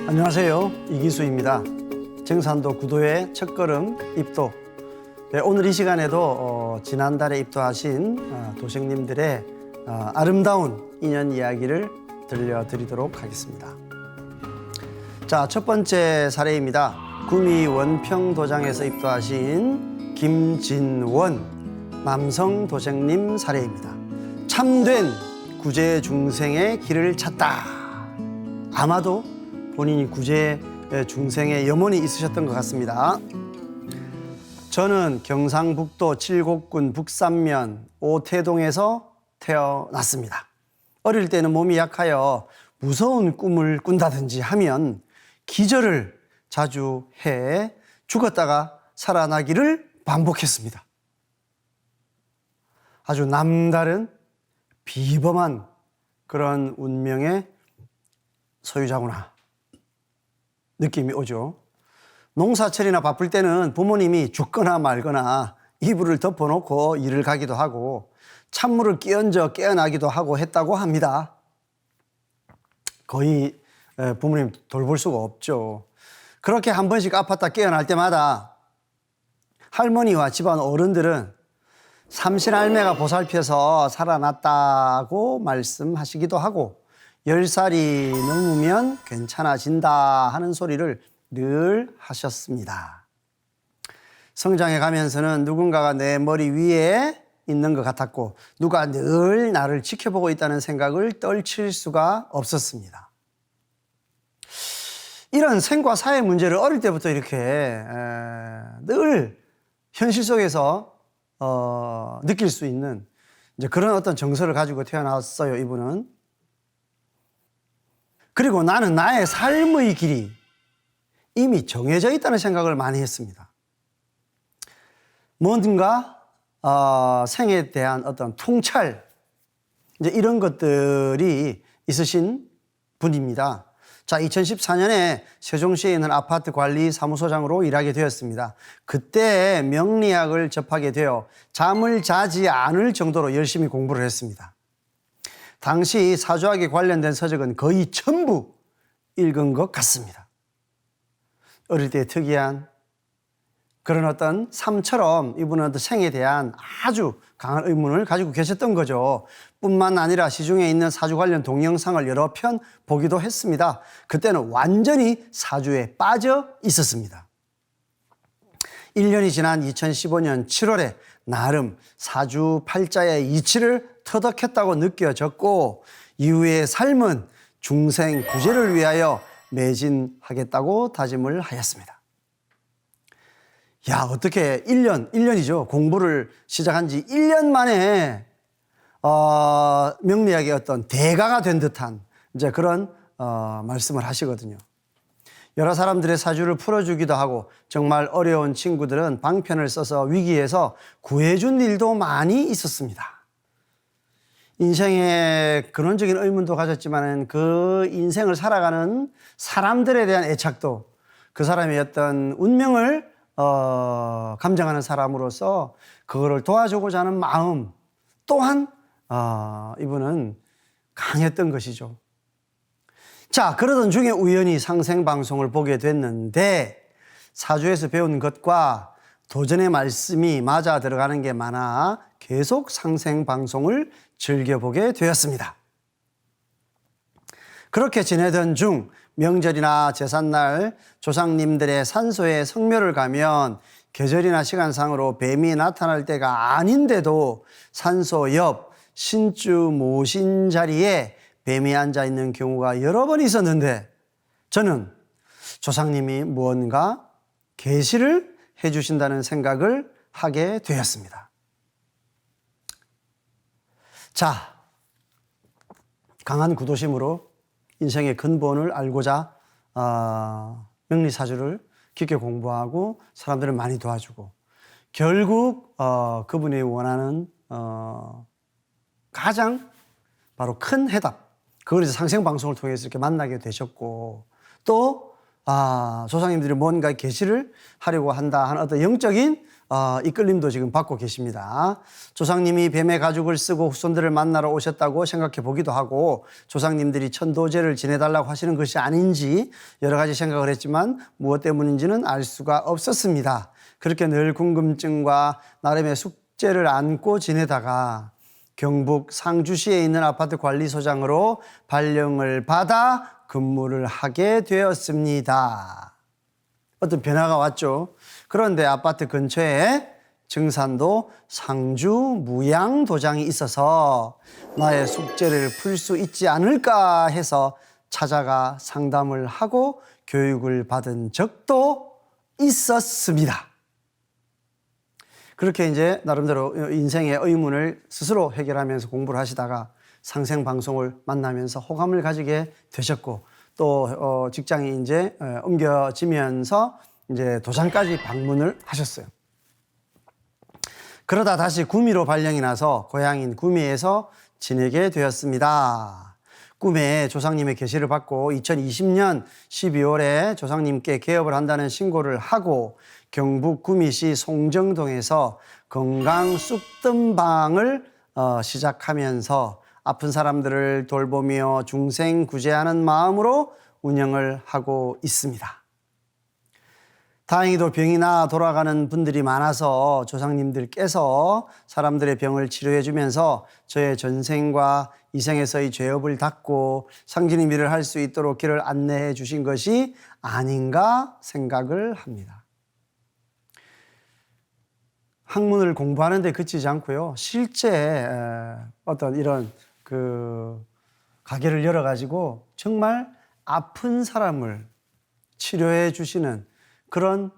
안녕하세요. 이기수입니다. 정산도 구도의 첫걸음 입도. 네, 오늘 이 시간에도 지난달에 입도하신 도생님들의 아름다운 인연 이야기를 들려드리도록 하겠습니다. 자, 첫 번째 사례입니다. 구미 원평도장에서 입도하신 김진원 남성 도생님 사례입니다. 참된 구제 중생의 길을 찾다. 아마도 본인이 구제 중생의 염원이 있으셨던 것 같습니다. 저는 경상북도 칠곡군 북산면 오태동에서 태어났습니다. 어릴 때는 몸이 약하여 무서운 꿈을 꾼다든지 하면 기절을 자주 해 죽었다가 살아나기를 반복했습니다. 아주 남다른 비범한 그런 운명의 소유자구나 느낌이 오죠. 농사철이나 바쁠 때는 부모님이 죽거나 말거나 이불을 덮어놓고 일을 가기도 하고 찬물을 끼얹어 깨어나기도 하고 했다고 합니다. 거의 부모님 돌볼 수가 없죠. 그렇게 한 번씩 아팠다 깨어날 때마다 할머니와 집안 어른들은 삼신할매가 보살펴서 살아났다고 말씀하시기도 하고 10살이 넘으면 괜찮아진다 하는 소리를 늘 하셨습니다. 성장해 가면서는 누군가가 내 머리 위에 있는 것 같았고 누가 늘 나를 지켜보고 있다는 생각을 떨칠 수가 없었습니다. 이런 생과 사회 문제를 어릴 때부터 이렇게 늘 현실 속에서 느낄 수 있는 이제 그런 어떤 정서를 가지고 태어났어요, 이분은. 그리고 나는 나의 삶의 길이 이미 정해져 있다는 생각을 많이 했습니다. 뭔가 생에 대한 어떤 통찰, 이제 이런 것들이 있으신 분입니다. 자, 2014년에 세종시에 있는 아파트 관리 사무소장으로 일하게 되었습니다. 그때 명리학을 접하게 되어 잠을 자지 않을 정도로 열심히 공부를 했습니다. 당시 사주학에 관련된 서적은 거의 전부 읽은 것 같습니다. 어릴 때 특이한 그런 어떤 삶처럼 이분은 어떤 생에 대한 아주 강한 의문을 가지고 계셨던 거죠. 뿐만 아니라 시중에 있는 사주 관련 동영상을 여러 편 보기도 했습니다. 그때는 완전히 사주에 빠져 있었습니다. 1년이 지난 2015년 7월에 나름 사주 팔자의 이치를 터득했다고 느껴졌고 이후의 삶은 중생 구제를 위하여 매진하겠다고 다짐을 하였습니다. 야, 어떻게 1년이죠. 공부를 시작한 지 1년 만에 명리학의 어떤 대가가 된 듯한 이제 그런 말씀을 하시거든요. 여러 사람들의 사주를 풀어주기도 하고 정말 어려운 친구들은 방편을 써서 위기에서 구해준 일도 많이 있었습니다. 인생에 근원적인 의문도 가졌지만 그 인생을 살아가는 사람들에 대한 애착도 그 사람의 어떤 운명을 감정하는 사람으로서 그거를 도와주고자 하는 마음 또한 이분은 강했던 것이죠. 자, 그러던 중에 우연히 상생방송을 보게 됐는데 사주에서 배운 것과 도전의 말씀이 맞아 들어가는 게 많아 계속 상생방송을 즐겨보게 되었습니다. 그렇게 지내던 중 명절이나 제삿날 조상님들의 산소에 성묘를 가면 계절이나 시간상으로 뱀이 나타날 때가 아닌데도 산소 옆 신주 모신 자리에 뱀이 앉아 있는 경우가 여러 번 있었는데 저는 조상님이 무언가 계시를 해주신다는 생각을 하게 되었습니다. 자, 강한 구도심으로 인생의 근본을 알고자 명리사주를 깊게 공부하고 사람들을 많이 도와주고 결국 그분이 원하는 가장 바로 큰 해답, 그걸 이제 상생방송을 통해서 이렇게 만나게 되셨고 또 조상님들이 뭔가 계시를 하려고 한다 하는 어떤 영적인 이끌림도 지금 받고 계십니다. 조상님이 뱀의 가죽을 쓰고 후손들을 만나러 오셨다고 생각해 보기도 하고 조상님들이 천도제를 지내달라고 하시는 것이 아닌지 여러 가지 생각을 했지만 무엇 때문인지는 알 수가 없었습니다. 그렇게 늘 궁금증과 나름의 숙제를 안고 지내다가 경북 상주시에 있는 아파트 관리소장으로 발령을 받아 근무를 하게 되었습니다. 어떤 변화가 왔죠. 그런데 아파트 근처에 증산도 상주 무양도장이 있어서 나의 숙제를 풀 수 있지 않을까 해서 찾아가 상담을 하고 교육을 받은 적도 있었습니다. 그렇게 이제 나름대로 인생의 의문을 스스로 해결하면서 공부를 하시다가 상생방송을 만나면서 호감을 가지게 되셨고 또 직장이 이제 옮겨지면서 이제 도산까지 방문을 하셨어요. 그러다 다시 구미로 발령이 나서 고향인 구미에서 지내게 되었습니다. 꿈에 조상님의 계시를 받고 2020년 12월에 조상님께 개업을 한다는 신고를 하고 경북 구미시 송정동에서 건강 쑥뜸방을 시작하면서 아픈 사람들을 돌보며 중생구제하는 마음으로 운영을 하고 있습니다. 다행히도 병이 나 돌아가는 분들이 많아서 조상님들께서 사람들의 병을 치료해 주면서 저의 전생과 이생에서의 죄업을 닦고 상진의 일을 할 수 있도록 길을 안내해 주신 것이 아닌가 생각을 합니다. 학문을 공부하는 데 그치지 않고요. 실제 어떤 이런 가게를 열어가지고 정말 아픈 사람을 치료해 주시는 그런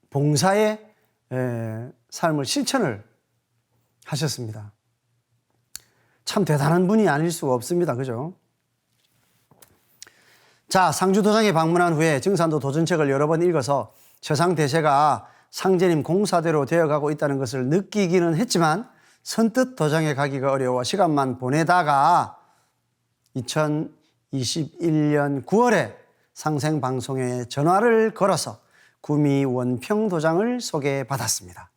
봉사의 삶을 실천을 하셨습니다. 참 대단한 분이 아닐 수가 없습니다. 그죠? 자, 상주도장에 방문한 후에 증산도 도전책을 여러 번 읽어서 세상대세가 상제님 공사대로 되어가고 있다는 것을 느끼기는 했지만 선뜻 도장에 가기가 어려워 시간만 보내다가 2021년 9월에 상생방송에 전화를 걸어서 구미 원평도장을 소개받았습니다.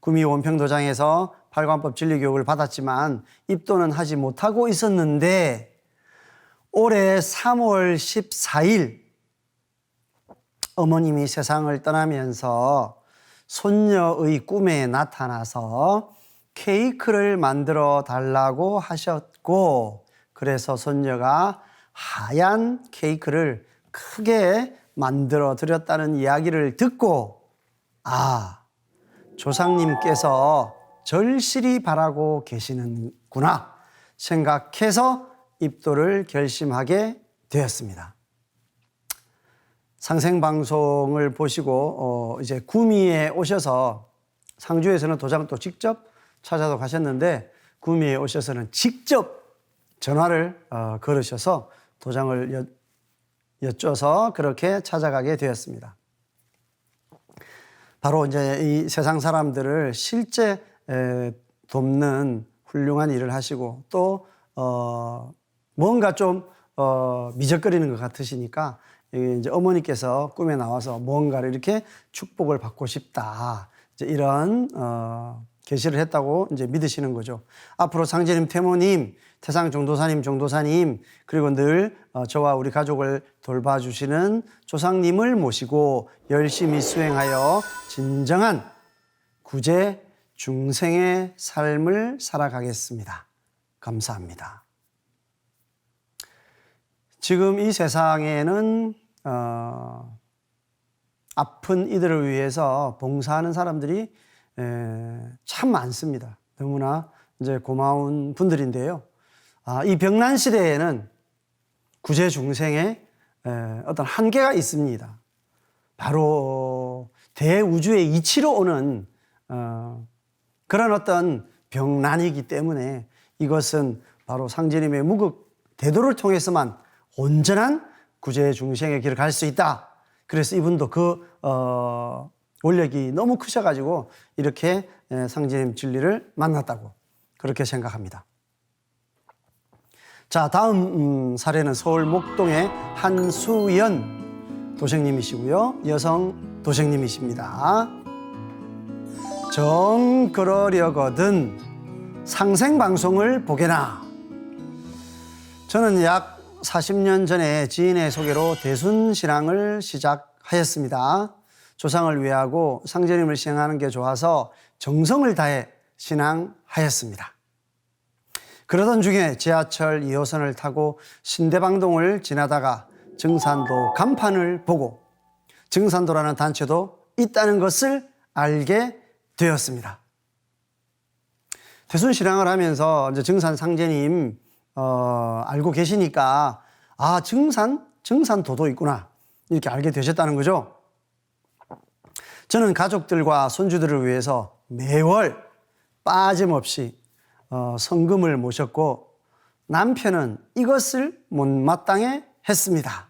구미 원평도장에서 팔관법 진리교육을 받았지만 입도는 하지 못하고 있었는데 올해 3월 14일 어머님이 세상을 떠나면서 손녀의 꿈에 나타나서 케이크를 만들어 달라고 하셨고 그래서 손녀가 하얀 케이크를 크게 만들어 드렸다는 이야기를 듣고 조상님께서 절실히 바라고 계시는구나 생각해서 입도를 결심하게 되었습니다. 상생방송을 보시고 이제 구미에 오셔서 상주에서는 도장을 또 직접 찾아서 가셨는데 구미에 오셔서는 직접 전화를 걸으셔서 도장을 여쭤서 그렇게 찾아가게 되었습니다. 바로 이제 이 세상 사람들을 실제 돕는 훌륭한 일을 하시고 또 뭔가 좀 미적거리는 것 같으시니까 이제 어머니께서 꿈에 나와서 뭔가를 이렇게 축복을 받고 싶다. 이제 이런 계시를 했다고 이제 믿으시는 거죠. 앞으로 상제님, 태모님, 태상 종도사님 그리고 늘 저와 우리 가족을 돌봐주시는 조상님을 모시고 열심히 수행하여 진정한 구제 중생의 삶을 살아가겠습니다. 감사합니다. 지금 이 세상에는 아픈 이들을 위해서 봉사하는 사람들이 참 많습니다. 너무나 이제 고마운 분들인데요. 이 병난 시대에는 구제 중생의 어떤 한계가 있습니다. 바로 대우주의 이치로 오는 그런 어떤 병난이기 때문에 이것은 바로 상제님의 무극 대도를 통해서만 온전한 구제 중생의 길을 갈 수 있다. 그래서 이분도 그 원력이 너무 크셔가지고 이렇게 상제님 진리를 만났다고 그렇게 생각합니다. 자, 다음 사례는 서울 목동의 한수연 도생님이시고요. 여성 도생님이십니다. 정 그러려거든 상생방송을 보게나. 저는 약 40년 전에 지인의 소개로 대순신앙을 시작하였습니다. 조상을 위하고 상제님을 시행하는 게 좋아서 정성을 다해 신앙하였습니다. 그러던 중에 지하철 2호선을 타고 신대방동을 지나다가 증산도 간판을 보고 증산도라는 단체도 있다는 것을 알게 되었습니다. 대순신앙을 하면서 이제 증산 상제님 알고 계시니까 아, 증산도도 있구나 이렇게 알게 되셨다는 거죠. 저는 가족들과 손주들을 위해서 매월 빠짐없이 성금을 모셨고 남편은 이것을 못마땅해 했습니다.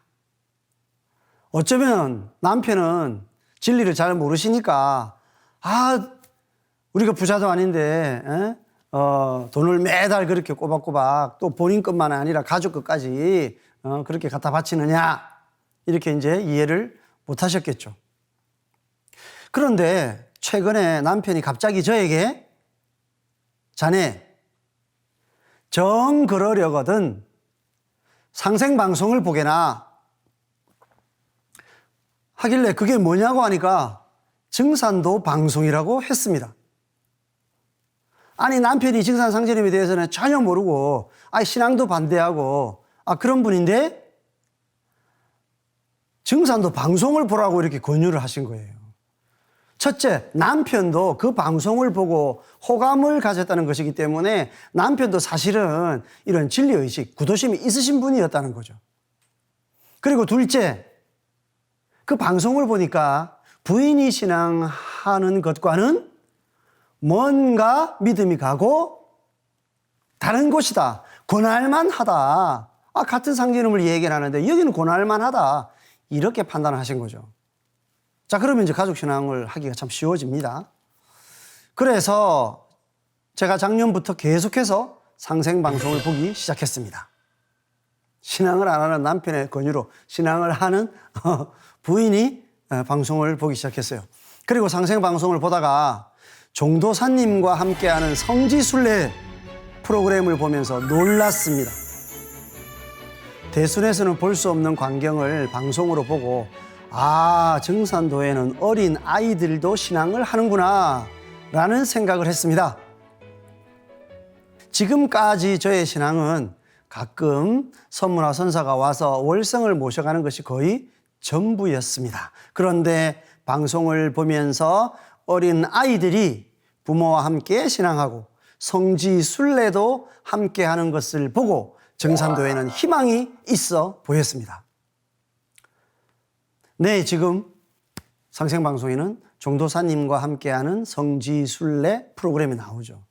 어쩌면 남편은 진리를 잘 모르시니까 아, 우리가 부자도 아닌데 돈을 매달 그렇게 꼬박꼬박 또 본인 것만 아니라 가족 것까지 그렇게 갖다 바치느냐 이렇게 이제 이해를 못 하셨겠죠. 그런데 최근에 남편이 갑자기 저에게 자네 정 그러려거든 상생방송을 보게나 하길래 그게 뭐냐고 하니까 증산도 방송이라고 했습니다. 아니 남편이 증산 상제님에 대해서는 전혀 모르고 신앙도 반대하고 그런 분인데 증산도 방송을 보라고 이렇게 권유를 하신 거예요. 첫째, 남편도 그 방송을 보고 호감을 가졌다는 것이기 때문에 남편도 사실은 이런 진리의식, 구도심이 있으신 분이었다는 거죠. 그리고 둘째, 그 방송을 보니까 부인이 신앙하는 것과는 뭔가 믿음이 가고 다른 곳이다. 권할만하다. 같은 상제님을 얘기를 하는데 여기는 권할만하다. 이렇게 판단을 하신 거죠. 자, 그러면 이제 가족신앙을 하기가 참 쉬워집니다. 그래서 제가 작년부터 계속해서 상생방송을 보기 시작했습니다. 신앙을 안 하는 남편의 권유로 신앙을 하는 부인이 방송을 보기 시작했어요. 그리고 상생방송을 보다가 종도사님과 함께하는 성지순례 프로그램을 보면서 놀랐습니다. 대순에서는 볼 수 없는 광경을 방송으로 보고 증산도에는 어린 아이들도 신앙을 하는구나 라는 생각을 했습니다. 지금까지 저의 신앙은 가끔 선무나 선사가 와서 월성을 모셔가는 것이 거의 전부였습니다. 그런데 방송을 보면서 어린 아이들이 부모와 함께 신앙하고 성지 순례도 함께 하는 것을 보고 증산도에는 희망이 있어 보였습니다. 네, 지금 상생방송에는 종도사님과 함께하는 성지 순례 프로그램이 나오죠.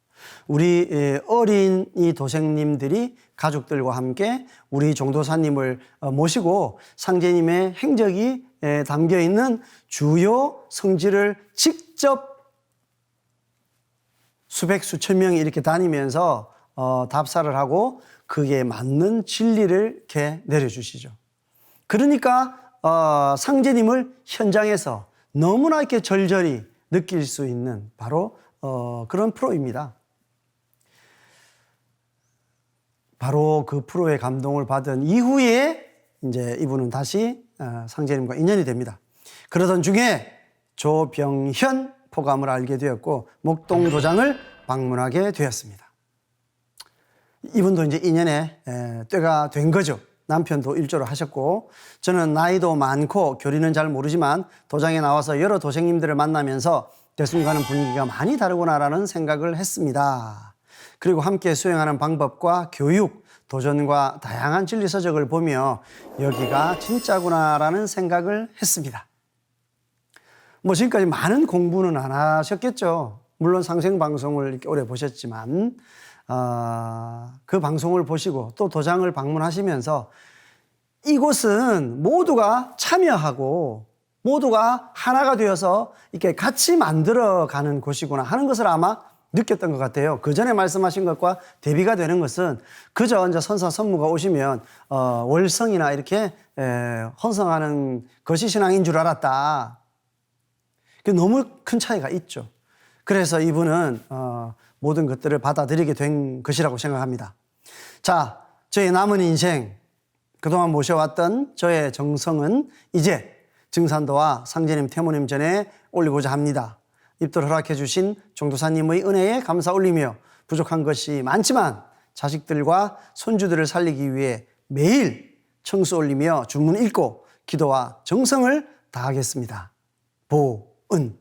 우리 어린이 도생님들이 가족들과 함께 우리 종도사님을 모시고 상제님의 행적이 담겨있는 주요 성지를 직접 수백 수천 명이 이렇게 다니면서 답사를 하고 그게 맞는 진리를 이렇게 내려주시죠. 그러니까 상제님을 현장에서 너무나 이렇게 절절히 느낄 수 있는 바로 그런 프로입니다. 바로 그 프로의 감동을 받은 이후에 이제 이분은 다시 상제님과 인연이 됩니다. 그러던 중에 조병현 포감을 알게 되었고 목동도장을 방문하게 되었습니다. 이분도 이제 인연의 때가 된 거죠. 남편도 일조를 하셨고 저는 나이도 많고 교리는 잘 모르지만 도장에 나와서 여러 도생님들을 만나면서 대순 가는 분위기가 많이 다르구나라는 생각을 했습니다. 그리고 함께 수행하는 방법과 교육, 도전과 다양한 진리 서적을 보며 여기가 진짜구나라는 생각을 했습니다. 지금까지 많은 공부는 안 하셨겠죠. 물론 상생방송을 이렇게 오래 보셨지만 그 방송을 보시고 또 도장을 방문하시면서 이곳은 모두가 참여하고 모두가 하나가 되어서 이렇게 같이 만들어가는 곳이구나 하는 것을 아마 느꼈던 것 같아요. 그 전에 말씀하신 것과 대비가 되는 것은 그저 이제 선사 선무가 오시면 월성이나 이렇게 헌성하는 것이 신앙인 줄 알았다. 너무 큰 차이가 있죠. 그래서 이분은 모든 것들을 받아들이게 된 것이라고 생각합니다. 자, 저의 남은 인생, 그동안 모셔왔던 저의 정성은 이제 증산도와 상제님, 태모님 전에 올리고자 합니다. 입도를 허락해 주신 종도사님의 은혜에 감사 올리며 부족한 것이 많지만 자식들과 손주들을 살리기 위해 매일 청수 올리며 주문 읽고 기도와 정성을 다하겠습니다. 보은.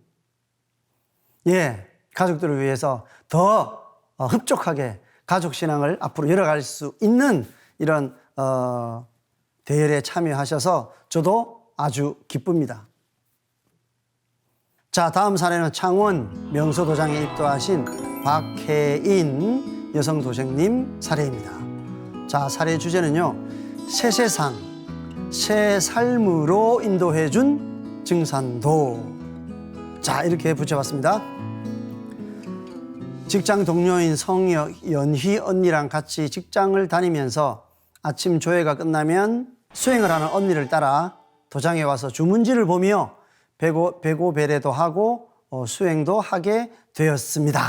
예, 가족들을 위해서 더 흡족하게 가족신앙을 앞으로 열어갈 수 있는 이런 대열에 참여하셔서 저도 아주 기쁩니다. 자, 다음 사례는 창원 명소도장에 입도하신 박혜인 여성도생님 사례입니다. 자, 사례 주제는요, 새 세상, 새 삶으로 인도해준 증산도. 자, 이렇게 붙여봤습니다. 직장 동료인 성연희 언니랑 같이 직장을 다니면서 아침 조회가 끝나면 수행을 하는 언니를 따라 도장에 와서 주문지를 보며 배고배래도 하고 수행도 하게 되었습니다.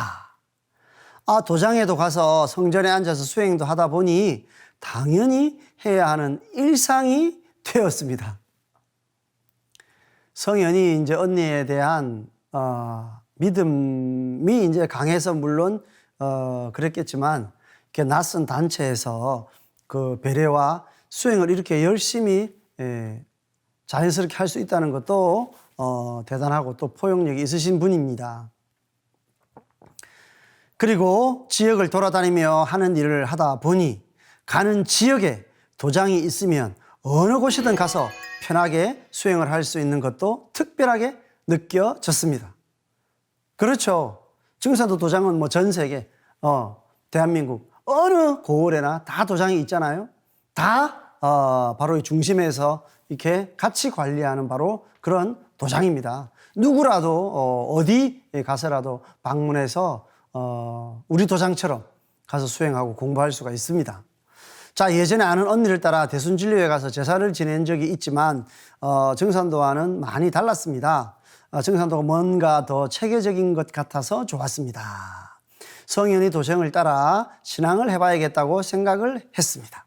도장에도 가서 성전에 앉아서 수행도 하다 보니 당연히 해야 하는 일상이 되었습니다. 성현이 이제 언니에 대한 믿음이 이제 강해서 물론 그랬겠지만, 이렇게 낯선 단체에서 그 배려와 수행을 이렇게 열심히 자연스럽게 할 수 있다는 것도 대단하고 또 포용력이 있으신 분입니다. 그리고 지역을 돌아다니며 하는 일을 하다 보니 가는 지역에 도장이 있으면 어느 곳이든 가서 편하게 수행을 할 수 있는 것도 특별하게 느껴졌습니다. 그렇죠. 증산도 도장은 뭐 전 세계, 대한민국 어느 고을에나 다 도장이 있잖아요. 다 바로 이 중심에서 이렇게 같이 관리하는 바로 그런 도장입니다. 누구라도 어디에 가서라도 방문해서 우리 도장처럼 가서 수행하고 공부할 수가 있습니다. 자, 예전에 아는 언니를 따라 대순진료에 가서 제사를 지낸 적이 있지만 증산도와는 많이 달랐습니다. 증산도가 뭔가 더 체계적인 것 같아서 좋았습니다. 성현이 도생을 따라 신앙을 해봐야겠다고 생각을 했습니다.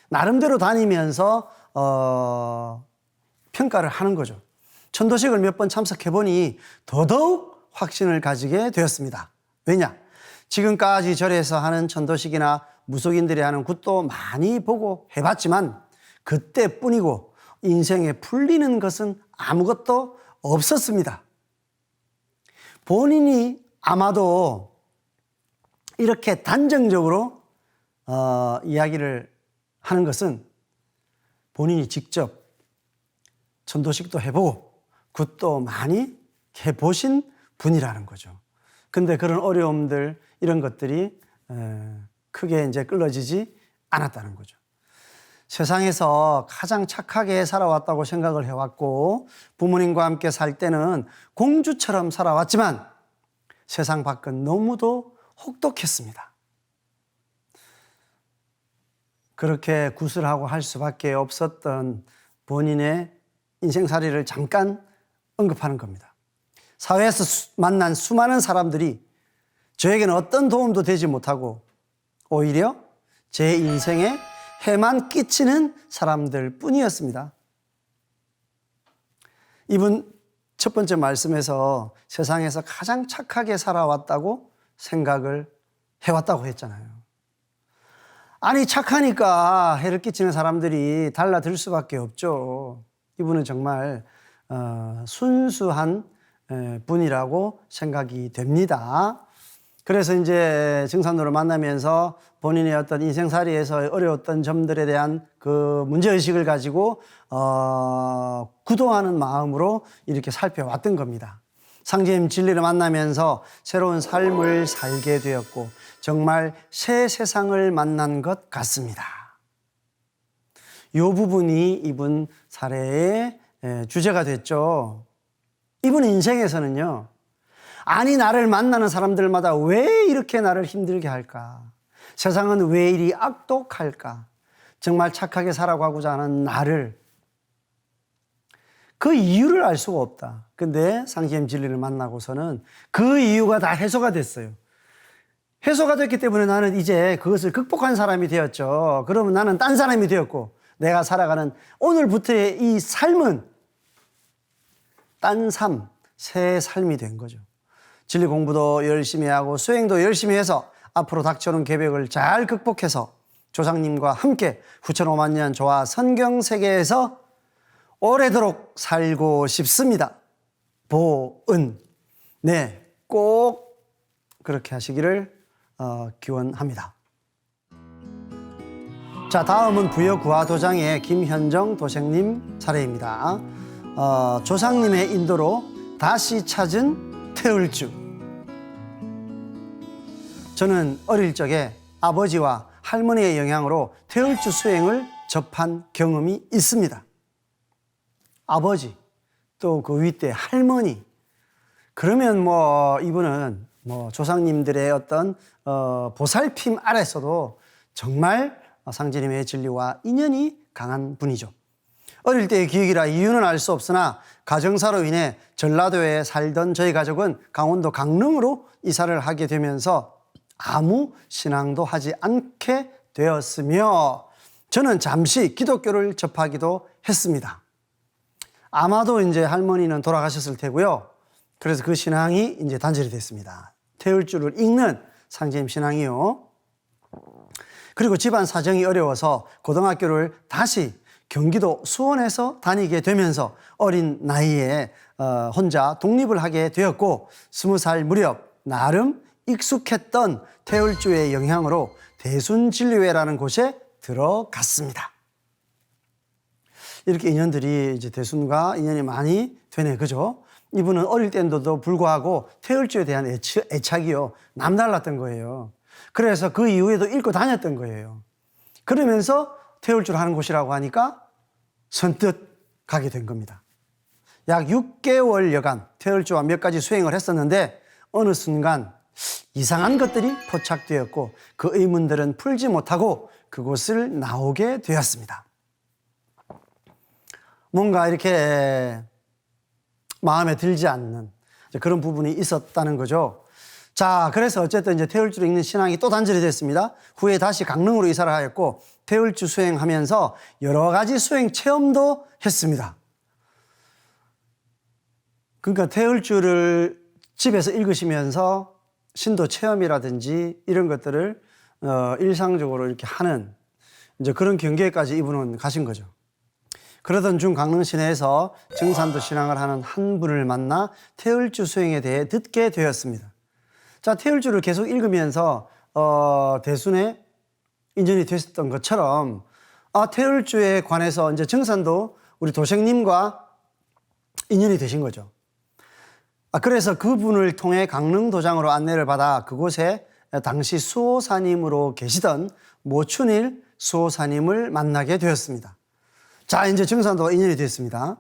나름대로 다니면서 평가를 하는 거죠. 천도식을 몇 번 참석해보니 더더욱 확신을 가지게 되었습니다. 왜냐? 지금까지 절에서 하는 천도식이나 무속인들이 하는 굿도 많이 보고 해봤지만 그때뿐이고 인생에 풀리는 것은 아무것도 없었습니다. 본인이 아마도 이렇게 단정적으로 이야기를 하는 것은 본인이 직접 천도식도 해보고 굿도 많이 해보신 분이라는 거죠. 근데 그런 어려움들, 이런 것들이 크게 이제 끌어지지 않았다는 거죠. 세상에서 가장 착하게 살아왔다고 생각을 해왔고 부모님과 함께 살 때는 공주처럼 살아왔지만 세상 밖은 너무도 혹독했습니다. 그렇게 구슬하고 할 수밖에 없었던 본인의 인생살이를 잠깐 언급하는 겁니다. 사회에서 만난 수많은 사람들이 저에게는 어떤 도움도 되지 못하고 오히려 제 인생에 해만 끼치는 사람들 뿐이었습니다. 이분 첫 번째 말씀에서 세상에서 가장 착하게 살아왔다고 생각을 해왔다고 했잖아요. 아니, 착하니까 해를 끼치는 사람들이 달라들 수밖에 없죠. 이분은 정말 순수한 분이라고 생각이 됩니다. 그래서 이제 증산도를 만나면서 본인의 어떤 인생살이에서 어려웠던 점들에 대한 그 문제의식을 가지고 구도하는 마음으로 이렇게 살펴왔던 겁니다. 상제님 진리를 만나면서 새로운 삶을 살게 되었고 정말 새 세상을 만난 것 같습니다. 이 부분이 이분 사례의 주제가 됐죠. 이분 인생에서는요, 아니 나를 만나는 사람들마다 왜 이렇게 나를 힘들게 할까? 세상은 왜 이리 악독할까? 정말 착하게 살아가고자 하는 나를 그 이유를 알 수가 없다. 근데 상시ем 진리를 만나고서는 그 이유가 다 해소가 됐어요. 해소가 됐기 때문에 나는 이제 그것을 극복한 사람이 되었죠. 그러면 나는 딴 사람이 되었고, 내가 살아가는 오늘부터의 이 삶은 딴 삶, 새 삶이 된 거죠. 진리 공부도 열심히 하고 수행도 열심히 해서 앞으로 닥쳐오는 계획을 잘 극복해서 조상님과 함께 9,500만 년 조화 선경 세계에서 오래도록 살고 싶습니다. 보은. 네, 꼭 그렇게 하시기를 기원합니다. 자, 다음은 부여구화도장의 김현정 도생님 사례입니다. 조상님의 인도로 다시 찾은 태을주. 저는 어릴 적에 아버지와 할머니의 영향으로 태을주 수행을 접한 경험이 있습니다. 아버지, 또 그 윗대 할머니. 그러면 이분은 조상님들의 어떤 보살핌 아래서도 정말 상제님의 진리와 인연이 강한 분이죠. 어릴 때의 기억이라 이유는 알 수 없으나 가정사로 인해 전라도에 살던 저희 가족은 강원도 강릉으로 이사를 하게 되면서 아무 신앙도 하지 않게 되었으며 저는 잠시 기독교를 접하기도 했습니다. 아마도 이제 할머니는 돌아가셨을 테고요. 그래서 그 신앙이 이제 단절이 됐습니다. 태을주를 읽는 상제님 신앙이요. 그리고 집안 사정이 어려워서 고등학교를 다시 경기도 수원에서 다니게 되면서 어린 나이에 혼자 독립을 하게 되었고 20살 무렵 나름 익숙했던 태을주의 영향으로 대순진리회라는 곳에 들어갔습니다. 이렇게 인연들이 이제 대순과 인연이 많이 되네, 그죠? 이분은 어릴 때인데도 불구하고 태을주에 대한 애착이요, 남달랐던 거예요. 그래서 그 이후에도 읽고 다녔던 거예요. 그러면서 태을주를 하는 곳이라고 하니까 선뜻 가게 된 겁니다. 약 6개월여간 태을주와 몇 가지 수행을 했었는데 어느 순간 이상한 것들이 포착되었고 그 의문들은 풀지 못하고 그곳을 나오게 되었습니다. 뭔가 이렇게 마음에 들지 않는 그런 부분이 있었다는 거죠. 자, 그래서 어쨌든 이제 태을주로 읽는 신앙이 또 단절이 됐습니다. 후에 다시 강릉으로 이사를 하였고 태을주 수행하면서 여러 가지 수행 체험도 했습니다. 그러니까 태을주를 집에서 읽으시면서 신도 체험이라든지 이런 것들을 일상적으로 이렇게 하는 이제 그런 경계까지 이분은 가신 거죠. 그러던 중 강릉 시내에서 증산도 신앙을 하는 한 분을 만나 태을주 수행에 대해 듣게 되었습니다. 자, 태을주를 계속 읽으면서 대순에 인연이 됐었던 것처럼 태을주에 관해서 이제 증산도 우리 도생님과 인연이 되신 거죠. 그래서 그분을 통해 강릉도장으로 안내를 받아 그곳에 당시 수호사님으로 계시던 모춘일 수호사님을 만나게 되었습니다. 자, 이제 증산도가 인연이 됐습니다.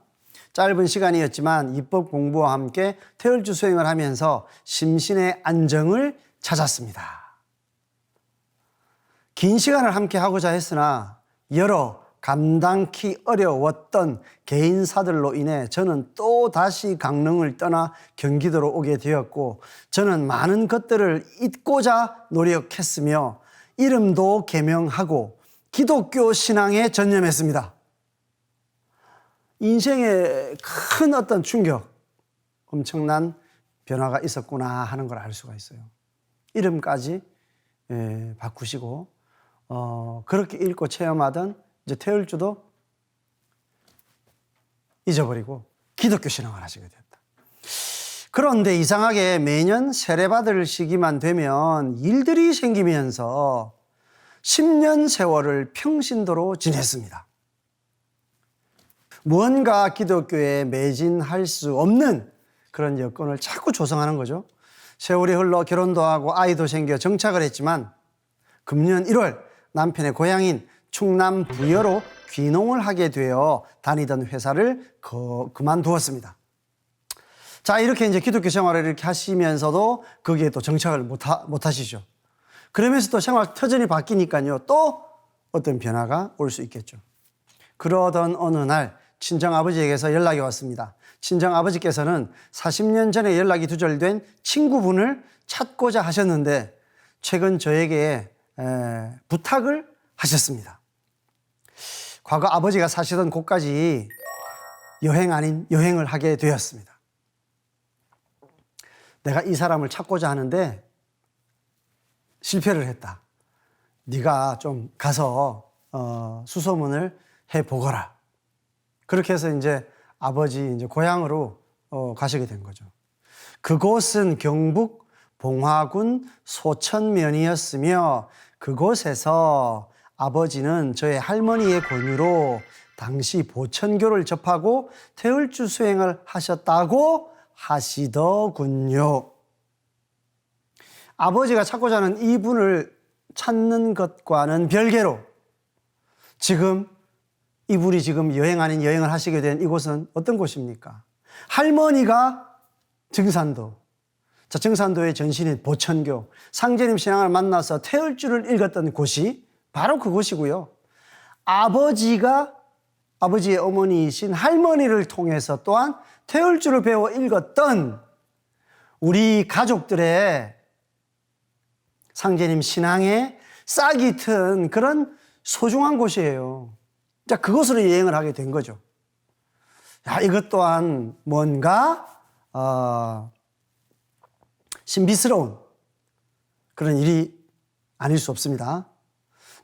짧은 시간이었지만 입법 공부와 함께 태을주 수행을 하면서 심신의 안정을 찾았습니다. 긴 시간을 함께 하고자 했으나 여러 감당키 어려웠던 개인사들로 인해 저는 또 다시 강릉을 떠나 경기도로 오게 되었고 저는 많은 것들을 잊고자 노력했으며 이름도 개명하고 기독교 신앙에 전념했습니다. 인생에 큰 어떤 충격, 엄청난 변화가 있었구나 하는 걸 알 수가 있어요. 이름까지 바꾸시고 그렇게 읽고 체험하던 이제 태을주도 잊어버리고 기독교 신앙을 하시게 됐다. 그런데 이상하게 매년 세례받을 시기만 되면 일들이 생기면서 10년 세월을 평신도로 지냈습니다. 무언가 기독교에 매진할 수 없는 그런 여건을 자꾸 조성하는 거죠. 세월이 흘러 결혼도 하고 아이도 생겨 정착을 했지만 금년 1월 남편의 고향인 충남 부여로 귀농을 하게 되어 다니던 회사를 그만두었습니다. 자, 이렇게 이제 기독교 생활을 이렇게 하시면서도 거기에 또 정착을 못 하시죠. 그러면서 또 생활 터전이 바뀌니까요. 또 어떤 변화가 올 수 있겠죠. 그러던 어느 날 친정아버지에게서 연락이 왔습니다. 친정아버지께서는 40년 전에 연락이 두절된 친구분을 찾고자 하셨는데 최근 저에게 부탁을 하셨습니다. 과거 아버지가 사시던 곳까지 여행 아닌 여행을 하게 되었습니다. 내가 이 사람을 찾고자 하는데 실패를 했다. 네가 좀 가서 수소문을 해보거라. 그렇게 해서 이제 아버지 이제 고향으로 가시게 된 거죠. 그곳은 경북 봉화군 소천면이었으며 그곳에서 아버지는 저의 할머니의 권유로 당시 보천교를 접하고 태울주 수행을 하셨다고 하시더군요. 아버지가 찾고자 하는 이분을 찾는 것과는 별개로 지금 이분이 지금 여행 아닌 여행을 하시게 된 이곳은 어떤 곳입니까? 할머니가 증산도, 자, 증산도의 전신인 보천교, 상제님 신앙을 만나서 태울주를 읽었던 곳이 바로 그곳이고요. 아버지의 어머니이신 할머니를 통해서 또한 태울주를 배워 읽었던 우리 가족들의 상제님 신앙에 싹이 튼 그런 소중한 곳이에요. 자, 그곳으로 여행을 하게 된 거죠. 야, 이것 또한 뭔가 신비스러운 그런 일이 아닐 수 없습니다.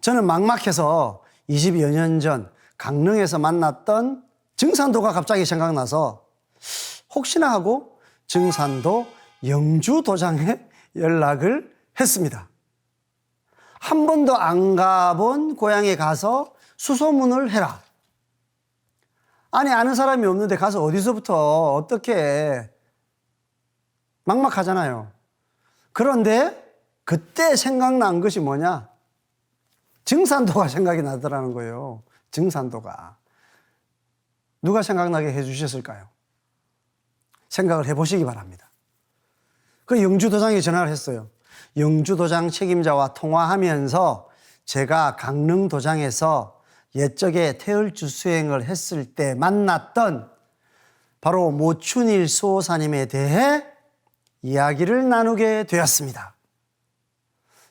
저는 막막해서 20여 년 전 강릉에서 만났던 증산도가 갑자기 생각나서 혹시나 하고 증산도 영주 도장에 연락을 했습니다. 한 번도 안 가본 고향에 가서 수소문을 해라. 아니, 아는 사람이 없는데 가서 어디서부터 어떻게 막막하잖아요. 그런데 그때 생각난 것이 뭐냐? 증산도가 생각이 나더라는 거예요. 증산도가. 누가 생각나게 해주셨을까요? 생각을 해보시기 바랍니다. 그 영주도장에 전화를 했어요. 영주도장 책임자와 통화하면서 제가 강릉도장에서 옛적에 태울주 수행을 했을 때 만났던 바로 모춘일 수호사님에 대해 이야기를 나누게 되었습니다.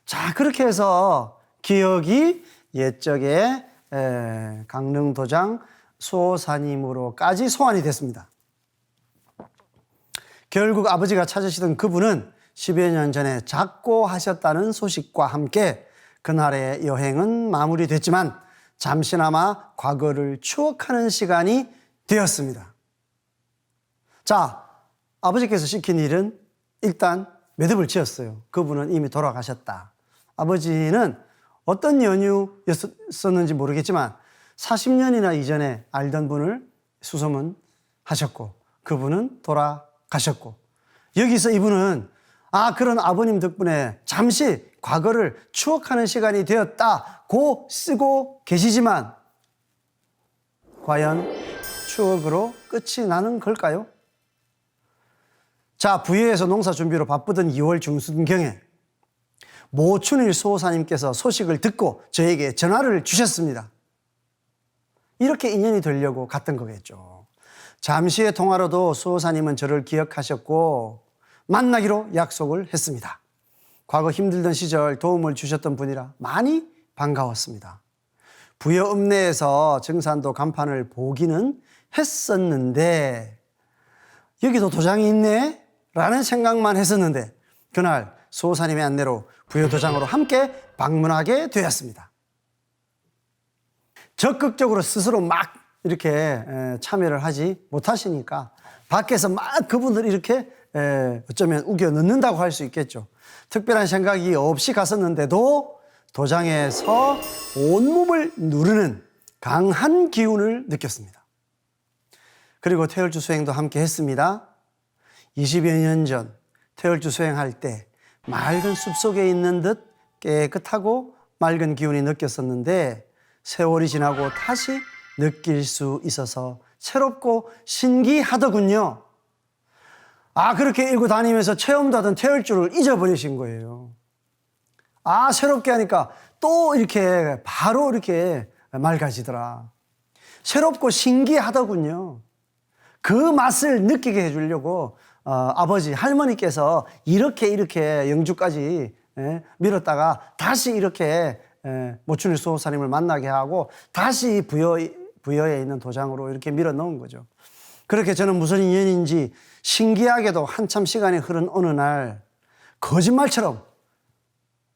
자, 그렇게 해서 기억이 옛적에 강릉도장 수호사님으로까지 소환이 됐습니다. 결국 아버지가 찾으시던 그분은 10여 년 전에 작고하셨다는 소식과 함께 그날의 여행은 마무리됐지만 잠시나마 과거를 추억하는 시간이 되었습니다. 자, 아버지께서 시킨 일은 일단 매듭을 지었어요. 그분은 이미 돌아가셨다. 아버지는 어떤 연유였었는지 모르겠지만 40년이나 이전에 알던 분을 수소문하셨고 그분은 돌아가셨고 여기서 이분은 그런 아버님 덕분에 잠시 과거를 추억하는 시간이 되었다고 쓰고 계시지만 과연 추억으로 끝이 나는 걸까요? 자, 부여에서 농사 준비로 바쁘던 2월 중순경에 모춘일 수호사님께서 소식을 듣고 저에게 전화를 주셨습니다. 이렇게 인연이 되려고 갔던 거겠죠. 잠시의 통화로도 수호사님은 저를 기억하셨고 만나기로 약속을 했습니다. 과거 힘들던 시절 도움을 주셨던 분이라 많이 반가웠습니다. 부여 읍내에서 증산도 간판을 보기는 했었는데 여기도 도장이 있네? 라는 생각만 했었는데 그날 수호사님의 안내로 부여 도장으로 함께 방문하게 되었습니다. 적극적으로 스스로 막 이렇게 참여를 하지 못하시니까 밖에서 막 그분들 이렇게 어쩌면 우겨 넣는다고 할 수 있겠죠. 특별한 생각이 없이 갔었는데도 도장에서 온몸을 누르는 강한 기운을 느꼈습니다. 그리고 태울주 수행도 함께 했습니다. 20여 년 전 태울주 수행할 때 맑은 숲속에 있는 듯 깨끗하고 맑은 기운이 느꼈었는데 세월이 지나고 다시 느낄 수 있어서 새롭고 신기하더군요. 그렇게 읽고 다니면서 체험도 하던 태울주를 잊어버리신 거예요. 새롭게 하니까 또 이렇게 바로 이렇게 맑아지더라. 새롭고 신기하더군요. 그 맛을 느끼게 해주려고 아버지, 할머니께서 이렇게 영주까지 밀었다가 다시 이렇게 모춘일 수호사님을 만나게 하고 다시 부여에 있는 도장으로 이렇게 밀어 넣은 거죠. 그렇게 저는 무슨 인연인지 신기하게도 한참 시간이 흐른 어느 날 거짓말처럼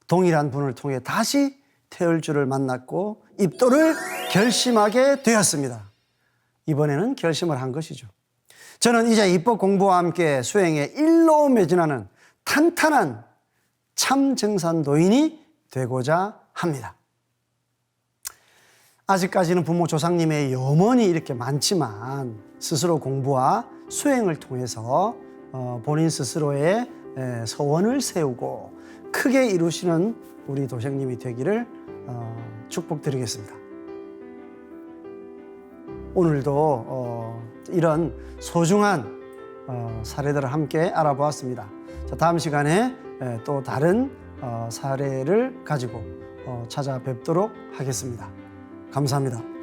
동일한 분을 통해 다시 태울주를 만났고 입도를 결심하게 되었습니다. 이번에는 결심을 한 것이죠. 저는 이제 입법 공부와 함께 수행에 일로 매진하는 탄탄한 참증산도인이 되고자 합니다. 아직까지는 부모 조상님의 염원이 이렇게 많지만 스스로 공부와 수행을 통해서 본인 스스로의 소원을 세우고 크게 이루시는 우리 도생님이 되기를 축복드리겠습니다. 오늘도 이런 소중한 사례들을 함께 알아보았습니다. 자, 다음 시간에 또 다른 사례를 가지고 찾아뵙도록 하겠습니다. 감사합니다.